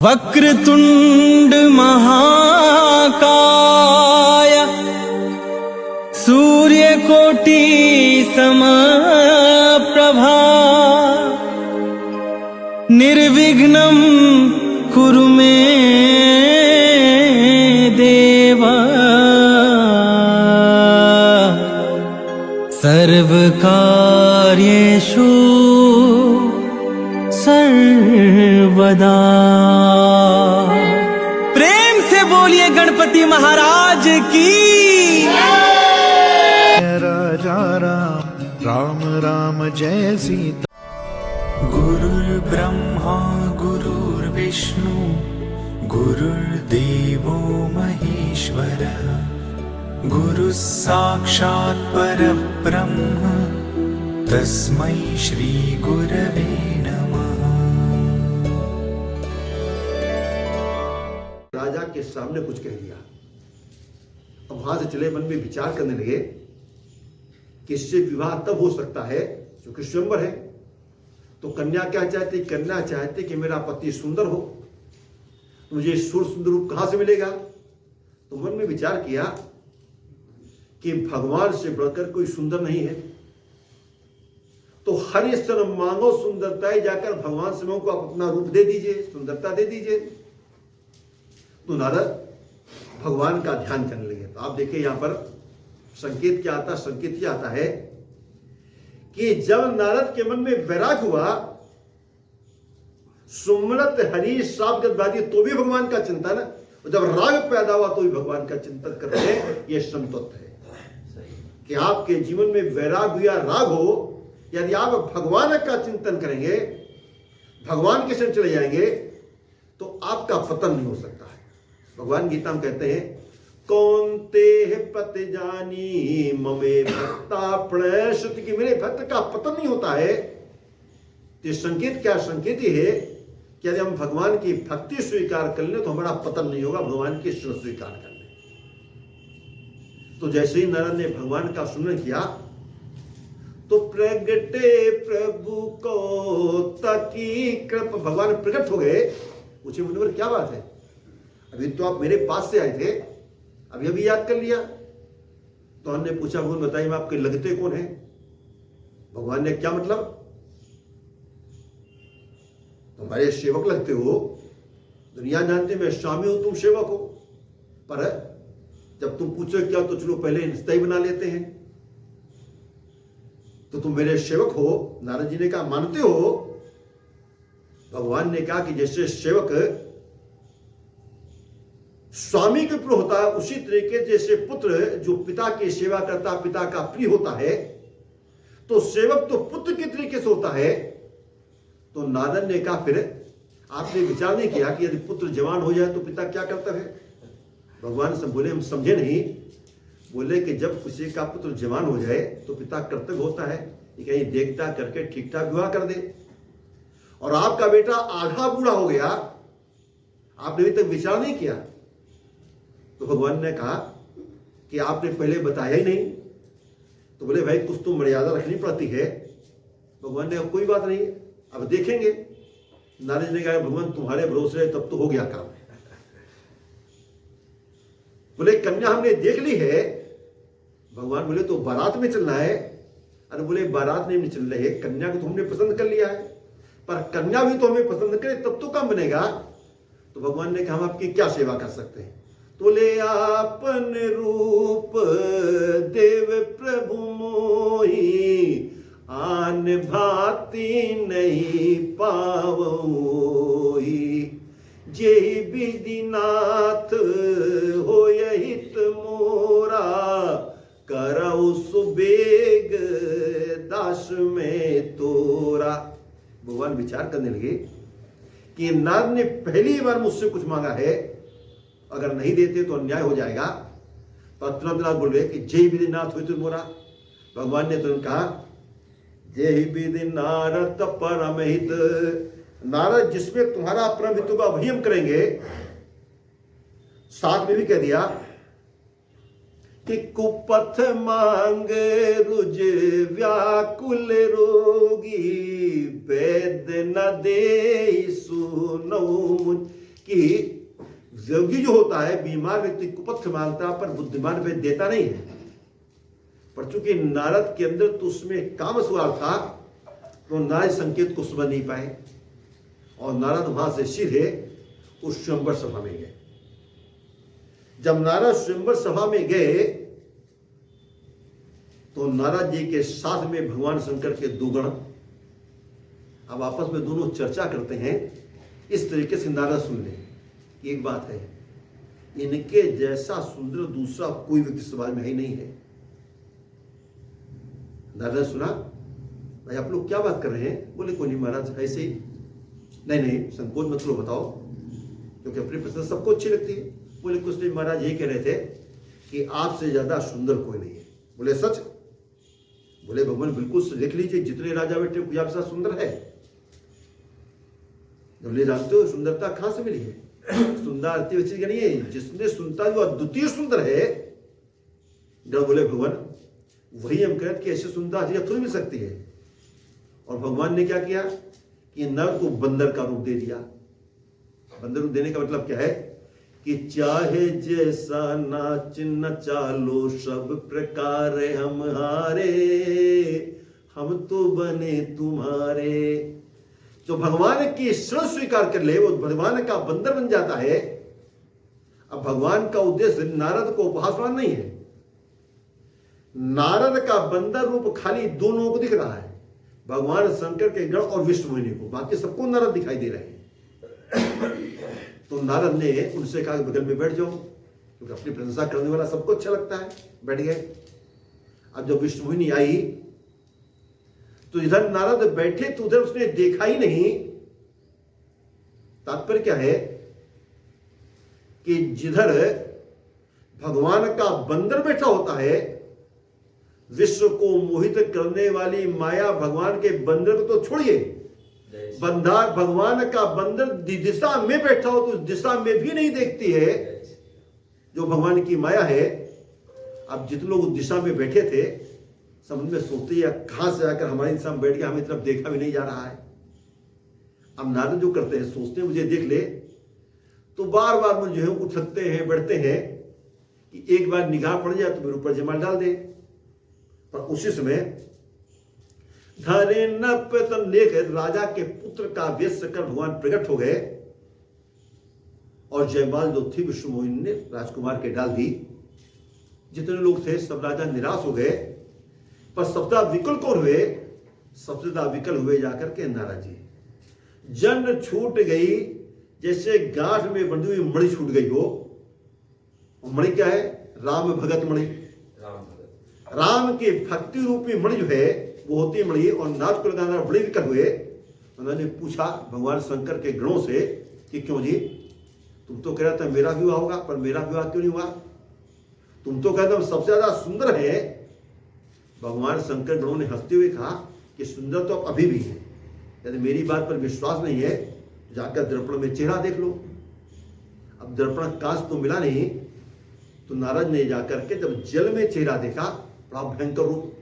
वक्रतुंड महाकाय सूर्यकोटि समप्रभा निर्विघ्नं कुरु मे देव सर्वकार्येषु सर्वदा। प्रेम से बोलिए गणपति महाराज की। राजा राम राम राम जय सीता। गुरुर्ब्रह्मा गुरुर्विष्णु गुरुर्देवो महेश्वरः गुरुः साक्षात् परब्रह्म तस्मै श्री गुरवे नमः। राजा के सामने कुछ कह दिया। अब वहां से चले मन में विचार करने लगे कि इससे विवाह तब हो सकता है क्योंकि स्वयंवर है। तो कन्या क्या चाहती? कन्या चाहती कि मेरा पति सुंदर हो, मुझे सुंदर रूप कहां से मिलेगा? तो मन में विचार किया कि भगवान से बढ़कर कोई सुंदर नहीं है, तो हर स्तर मांगो सुंदरता जाकर भगवान से मांगो, आप अपना रूप दे दीजिए, सुंदरता दे दीजिए। तो नारद भगवान का ध्यान करने लगे। तो आप देखिए यहां पर संकेत क्या आता? संकेत क्या आता है कि जब नारद के मन में वैराग हुआ, सुमरत हरि श्राप गदबादी, तो भी भगवान का चिंतन, और जब राग पैदा हुआ तो भी भगवान का चिंतन कर रहे हैं। यह समतत्व है कि आपके जीवन में वैराग हो या राग हो, यदि आप भगवान का चिंतन करेंगे, भगवान के साथ चले जाएंगे, तो आपका पतन नहीं हो सकता है। भगवान गीता में कहते हैं कौनते पति जानी ममे भक्ता प्रणयसुत, की मेरे भक्त का पतन नहीं होता है। तो संकेत क्या? संकेत ही है कि यदि हम भगवान की भक्ति स्वीकार कर लें तो हमारा पतन नहीं होगा, भगवान की सुन स्वीकार कर लें। तो जैसे ही नारद ने भगवान का सुमरन किया तो प्रगटे प्रभु को तकी कृप, भगवान प्रकट हो गए। पूछे मुनिवर क्या बात है? अभी तो आप मेरे पास से आए थे, अभी याद कर लिया? तो हमने पूछा भगवान बताइए मैं आपके लगते कौन है? भगवान ने क्या मतलब? तुम्हारे सेवक लगते हो, दुनिया जानते मैं स्वामी हूं, तुम सेवक हो। पर जब तुम पूछो क्या, तो चलो पहले रिश्ता ही बना लेते हैं। तो तुम मेरे सेवक हो। नारद जी ने कहा मानते हो? भगवान ने कहा कि जैसे सेवक स्वामी के प्रिय होता है, उसी तरीके जैसे पुत्र जो पिता की सेवा करता, पिता का प्रिय होता है, तो सेवक तो पुत्र के तरीके से होता है। तो नारद ने कहा फिर आपने विचार नहीं किया कि यदि पुत्र जवान हो जाए तो पिता क्या करता है? भगवान से बोले हम समझे नहीं। बोले कि जब किसी का पुत्र जवान हो जाए तो पिता कर्तव्य होता है कि कहीं देखता करके ठीक ठाक विवाह कर दे। और आपका बेटा आधा बूढ़ा हो गया, आपने अभी तक विचार नहीं किया। तो भगवान ने कहा कि आपने पहले बताया ही नहीं। तो बोले भाई कुछ तो मर्यादा रखनी पड़ती है। भगवान ने कोई बात नहीं, अब देखेंगे। नारद ने कहा भगवान तुम्हारे भरोसे तब तो हो गया काम। बोले कन्या हमने देख ली है। भगवान बोले तो बारात में चलना है। अरे बोले बारात में नहीं चल रहे है, कन्या को तो हमने पसंद कर लिया है, पर कन्या भी तो हमें पसंद करे तब तो काम बनेगा। तो भगवान ने कहा हम आपकी क्या सेवा कर सकते हैं? तो ले आपन रूप देव प्रभु मोही, आन भांति नहीं पावोई, जे विधिनाथ हो हित मोरा, करौ सुबेग दास में तोरा। भगवान विचार करने लगे कि नारद ने पहली बार मुझसे कुछ मांगा है, अगर नहीं देते तो अन्याय हो जाएगा। तो तुरंत नाथ बोल गए कि जय विधिनाथ हो तुम मोरा। भगवान ने तुरंत कहा जय विधि नारद परम हित, नारद जिसमें तुम्हारा परम हित होगा वही हम करेंगे। साथ में भी कह दिया कि कुपथ मांग रुज व्याकुल रोगी, वेद न दे सुनो कि योगी जो होता है बीमार व्यक्ति कुपथ मांगता पर बुद्धिमान व्यक्ति देता नहीं है। पर चूंकि नारद के अंदर तो उसमें काम सवार था तो नारद संकेत को समझ नहीं पाए और नारद वहां से सीधे उस स्वयंवर सभा में गए। जब नारद स्वयंवर सभा में गए तो नारद जी के साथ में भगवान शंकर के दो गण अब आपस में दोनों चर्चा करते हैं। इस तरीके से नारद सुन ले कि एक बात है, इनके जैसा सुंदर दूसरा कोई व्यक्ति समाज में ही नहीं है। नारद सुना, भाई आप लोग क्या बात कर रहे हैं? बोले कोई नहीं महाराज, ऐसे ही। नहीं संकोच मत लो, बताओ, क्योंकि अपनी पसंद सबको अच्छी लगती है। बोले कुछ नहीं महाराज, ये कह रहे थे कि आपसे ज्यादा सुंदर कोई नहीं है। बोले सच? बोले भगवान बिल्कुल देख लीजिए, जितने राजा बैठे कोई आपसे सुंदर है? जब ले जानते हो सुंदरता कहां से मिली है? सुंदर चीज नहीं है, जिसने सुनता जो अद्वितीय सुंदर है। जब बोले भगवान वही हम कहते कि ऐसे सुंदर चीज थोड़ी मिल सकती है। और भगवान ने क्या किया कि नर को बंदर का रूप दे दिया। बंदर रूप देने का मतलब क्या है कि चाहे जैसा नाच न चालो सब प्रकार हम हारे, हम तो बने तुम्हारे। जो भगवान की शरण स्वीकार कर ले वो भगवान का बंदर बन जाता है। अब भगवान का उद्देश्य नारद को उपहास करना नहीं है। नारद का बंदर रूप खाली दो लोगों को दिख रहा है, भगवान शंकर के गण और विष्णु मुनि को। बाकी सबको नारद दिखाई दे रहे हैं। तो नारद ने उनसे कहा बगल में बैठ जाओ, क्योंकि अपनी प्रशंसा करने वाला सबको अच्छा लगता है। बैठ गए। अब जब विष्णु मुनि आई तो इधर नारद बैठे तो उधर उसने देखा ही नहीं। तात्पर्य क्या है कि जिधर भगवान का बंदर बैठा होता है, विश्व को मोहित करने वाली माया भगवान के बंदर को तो छोड़िए, बंदार भगवान का बंदर दिशा में बैठा हो तो उस दिशा में भी नहीं देखती है जो भगवान की माया है। अब जितने लोग उस दिशा में बैठे थे समझ में सोचते या कहां से आकर हमारी दिशा में बैठ गया, हमें तरफ देखा भी नहीं जा रहा है। अब नारद जो करते हैं, सोचते हैं मुझे देख ले, तो बार बार मुझे उठते हैं बैठते हैं कि एक बार निगाह पड़ जाए तो मेरे ऊपर जमाल डाल दे। पर उसी समय धरे न देख राजा के पुत्र का वेश कर भगवान प्रकट हो गए और जयमाल जो थी विष्णु मोहिनी ने राजकुमार के डाल दी। जितने लोग थे सब राजा निराश हो गए। पर सबसे विकल कौन हुए? सबसे ज्यादा विकल हुए जाकर के नारद जी। जन छूट गई जैसे गांठ में बंधी हुई मणि छूट गई हो। मणि क्या है? राम भगत मणि। राम के भक्ति रूपी मणि जो है वो होती है मणि। और नाथ को लगाना बड़े विकल हुए। उन्होंने पूछा भगवान शंकर के गणों से कि क्यों जी, तुम तो कह रहा था मेरा विवाह होगा, पर मेरा विवाह क्यों नहीं हुआ? तुम तो कहते सबसे ज्यादा सुंदर है। भगवान शंकर गणों ने हंसते हुए कहा कि सुंदर तो अभी भी है, यदि मेरी बात पर विश्वास नहीं है जाकर दर्पण में चेहरा देख लो। अब दर्पण कांच तो मिला नहीं, तो नारद ने जाकर के जब जल में चेहरा देखा, बड़ा भयंकर रूप,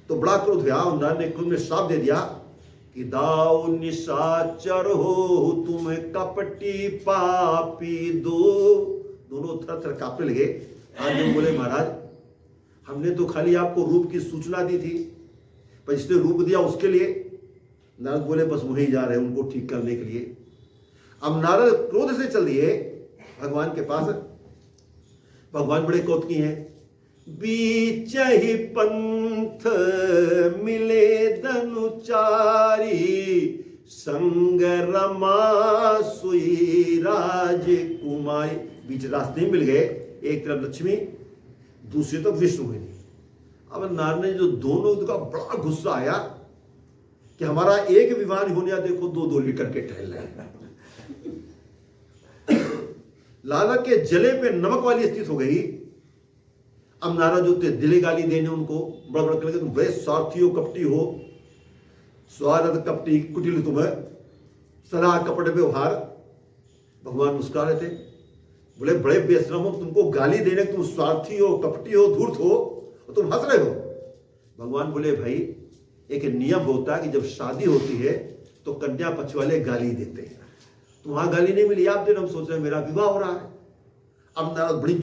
तो बड़ा क्रोध हुआ और नारद ने क्रोध में श्राप दे दिया कि दाऊ निशाचर हो तुम कपटी पापी दो। दोनों थर थर कांपने लगे। आज जो बोले महाराज हमने तो खाली आपको रूप की सूचना दी थी, पर जिसने रूप दिया उसके लिए। नारद बोले बस वहीं जा रहे हैं उनको ठीक करने के लिए। अब नारद क्रोध से चल दिए भगवान के पास। भगवान बड़े कौतुकी हैं। बीच ही पंथ मिले धनुचारी, संग रमा सुई राजकुमारी। बीच रास्ते मिल गए, एक तरफ लक्ष्मी दूसरी तरफ विष्णु है। अब नारद ने जो दोनों का बड़ा गुस्सा आया कि हमारा एक विवाह नहीं होने, देखो दो दो लेकर के टहल रहे हैं। लाला के जले पे नमक वाली स्थिति हो गई। अब नारद जो थे दिले गाली देने उनको बड़ा बड़ा करके, तुम बड़े स्वार्थी हो, कपटी हो, स्वार्थ कपटी कुटिल तुम्हें सदा कपट व्यवहार। भगवान मुस्कुरा रहे थे, बोले बड़े बेशरम हो, तुमको गाली देने तुम स्वार्थी हो, कपटी हो, धूर्त हो, और तुम हंस रहे हो। भगवान बोले भाई एक नियम होता है कि जब शादी होती है तो कन्या पक्ष वाले गाली देते हैं, तो वहां गाली नहीं मिली, आप दिन हम सोच रहे हैं मेरा विवाह हो रहा है। अब नारद बड़ी